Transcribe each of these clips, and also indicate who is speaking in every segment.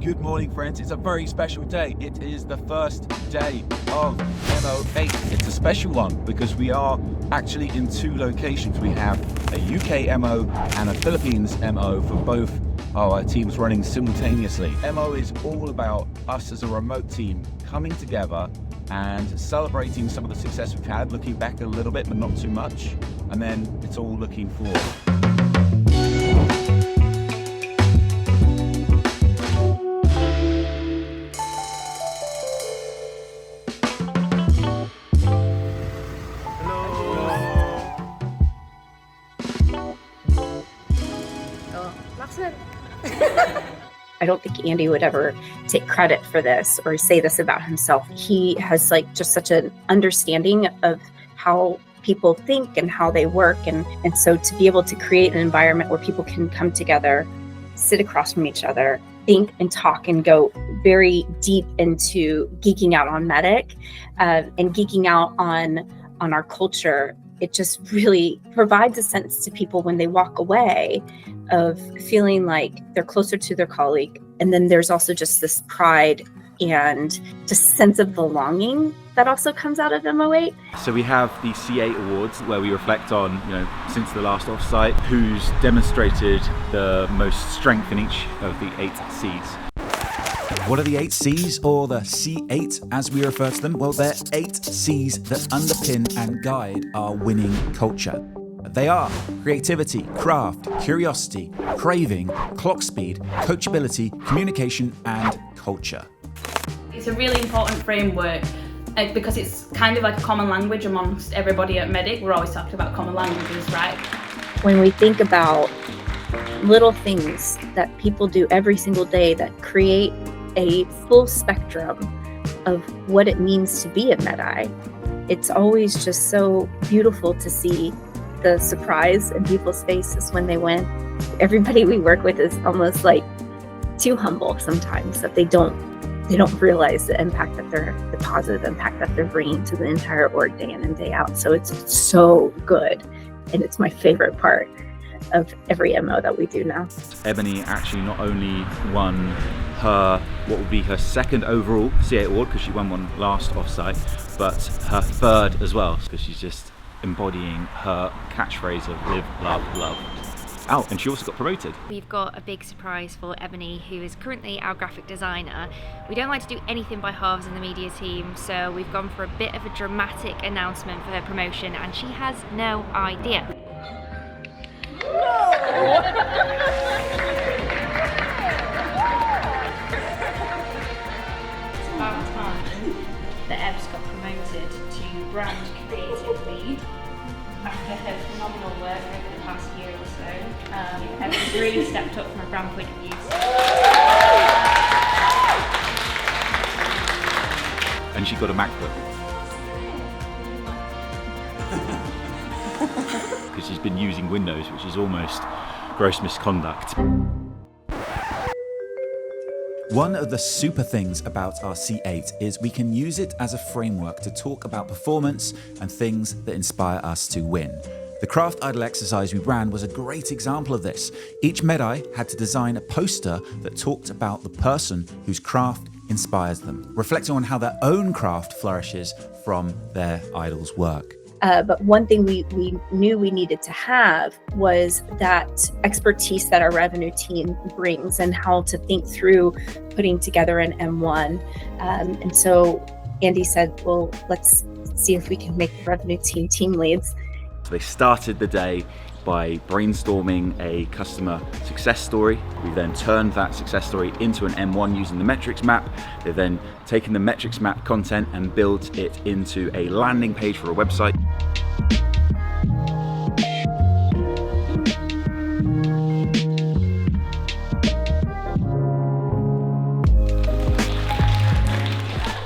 Speaker 1: Good morning, friends. It's a very special day. It is the first day of MO8. It's a special one because we are actually in two locations. We have a UK MO and a Philippines MO for both our teams running simultaneously. MO is all about us as a remote team coming together and celebrating some of the success we've had, looking back a little bit, but not too much. And then it's all looking forward.
Speaker 2: I don't think Andy would ever take credit for this or say this about himself. He has just such an understanding of how people think and how they work. And so to be able to create an environment where people can come together, sit across from each other, think and talk and go very deep into geeking out on MEDDICC and geeking out on our culture, it just really provides a sense to people when they walk away of feeling like they're closer to their colleague. And then there's also just this pride and just sense of belonging that also comes out of MO8.
Speaker 3: So we have the C8 awards where we reflect on, since the last offsite, who's demonstrated the most strength in each of the 8 Cs.
Speaker 4: What are the 8 C's, or the C8 as we refer to them? Well, they're 8 C's that underpin and guide our winning culture. They are creativity, craft, curiosity, craving, clock speed, coachability, communication, and culture.
Speaker 5: It's a really important framework because it's kind of like a common language amongst everybody at MEDDICC. We're always talking about common languages, right?
Speaker 2: When we think about little things that people do every single day that create a full spectrum of what it means to be a MEDDICC, it's always just so beautiful to see the surprise in people's faces when they win. Everybody we work with is almost like too humble sometimes that they don't realize the impact that the positive impact that they're bringing to the entire org day in and day out. So it's so good, and it's my favorite part of every MO that we do now.
Speaker 3: Ebony actually not only won what would be her second overall C8 award, because she won one last offsite, but her third as well, because she's just embodying her catchphrase of live, love, love. Oh, and she also got promoted.
Speaker 6: We've got a big surprise for Ebony, who is currently our graphic designer. We don't like to do anything by halves in the media team, so we've gone for a bit of a dramatic announcement for her promotion, and she has no idea.
Speaker 5: It's about time that Ev's got promoted to brand creative lead after her phenomenal work over the past year or so. Ev's really stepped up from a brand point of view.
Speaker 3: And she got a MacBook. Because she's been using Windows, which is almost gross misconduct.
Speaker 4: One of the super things about our C8 is we can use it as a framework to talk about performance and things that inspire us to win. The craft idol exercise we ran was a great example of this. Each MEDDICC had to design a poster that talked about the person whose craft inspires them, reflecting on how their own craft flourishes from their idol's work.
Speaker 2: But one thing we knew we needed to have was that expertise that our revenue team brings and how to think through putting together an M1. And so Andy said, well, let's see if we can make the revenue team leads.
Speaker 3: So they started the day by brainstorming a customer success story. We then turned that success story into an M1 using the metrics map. They've then taken the metrics map content and built it into a landing page for a website.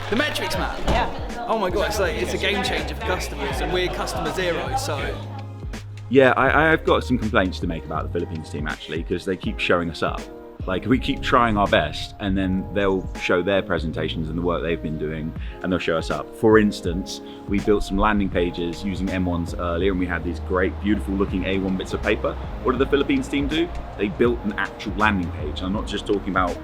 Speaker 7: The metrics map? Yeah. Oh my god, it's a game changer for customers, and we're customer zero, so...
Speaker 3: Yeah, I've got some complaints to make about the Philippines team actually, because they keep showing us up. Like, we keep trying our best, and then they'll show their presentations and the work they've been doing, and they'll show us up. For instance, we built some landing pages using M1s earlier, and we had these great, beautiful looking A1 bits of paper. What did the Philippines team do? They built an actual landing page. I'm not just talking about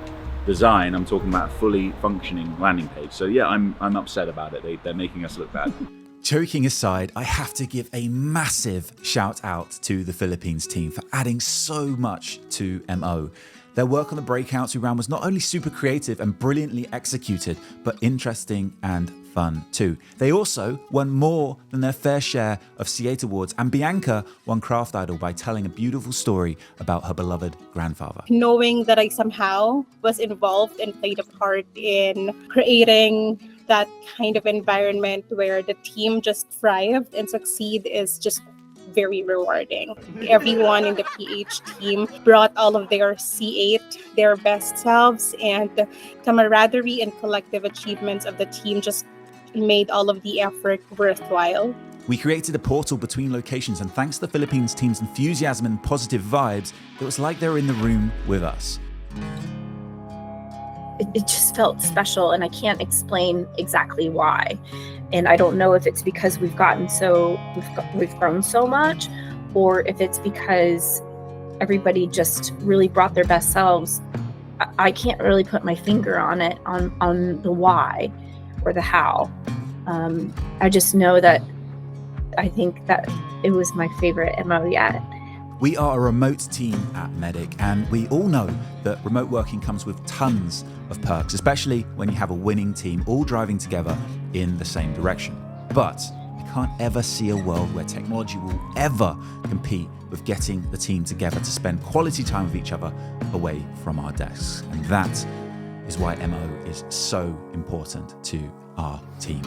Speaker 3: design. I'm talking about a fully functioning landing page. So yeah, I'm upset about it. They're making us look bad.
Speaker 4: Joking aside, I have to give a massive shout out to the Philippines team for adding so much to MO. Their work on the breakouts we ran was not only super creative and brilliantly executed, but interesting and fun too. They also won more than their fair share of C8 awards, and Bianca won Craft Idol by telling a beautiful story about her beloved grandfather.
Speaker 8: Knowing that I somehow was involved and played a part in creating that kind of environment where the team just thrived and succeed is just very rewarding. Everyone in the PH team brought all of their C8, their best selves, and the camaraderie and collective achievements of the team just made all of the effort worthwhile.
Speaker 4: We created a portal between locations, and thanks to the Philippines team's enthusiasm and positive vibes, it was like they were in the room with us.
Speaker 2: It just felt special, and I can't explain exactly why. And I don't know if it's because we've grown so much, or if it's because everybody just really brought their best selves. I can't really put my finger on it, on the why or the how. I just know that I think that it was my favorite MO yet.
Speaker 4: We are a remote team at MEDDICC, and we all know that remote working comes with tons of perks, especially when you have a winning team all driving together in the same direction. But I can't ever see a world where technology will ever compete with getting the team together to spend quality time with each other away from our desks. And that is why MO is so important to our team.